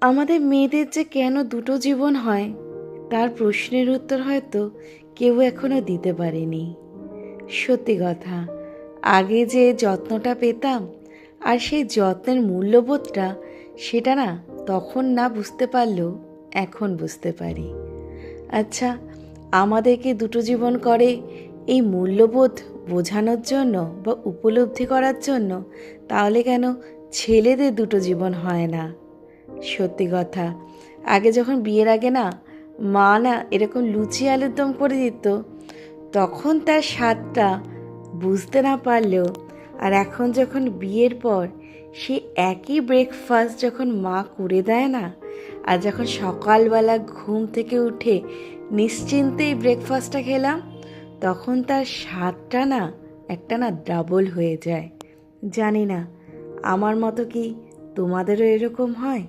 আমাদের মেয়েদের যে কেন দুটো জীবন হয় তার প্রশ্নের উত্তর হয়তো কেউ এখনো দিতে পারেনি। সত্যি কথা, আগে যে যত্নটা পেতাম আর সেই যত্নের মূল্যবোধটা, সেটা না তখন না বুঝতে পারলেও এখন বুঝতে পারি। আচ্ছা, আমাদেরকে দুটো জীবন করে এই মূল্যবোধ বোঝানোর জন্য বা উপলব্ধি করার জন্য, তাহলে কেন ছেলেদের দুটো জীবন হয় না? সত্যি কথা, আগে যখন বিয়ের আগে না মা না এরকম লুচি আলুর দম করে দিত, তখন তার স্বাদটা বুঝতে না পারলেও, আর এখন যখন বিয়ের পর সে একই ব্রেকফাস্ট যখন মা করে দেয় না, আর যখন সকালবেলা ঘুম থেকে উঠে নিশ্চিন্তেই ব্রেকফাস্টটা খেলাম, তখন তার স্বাদটা না একটা না ডাবল হয়ে যায়। জানি না আমার মতো কি তোমাদেরও এরকম হয়?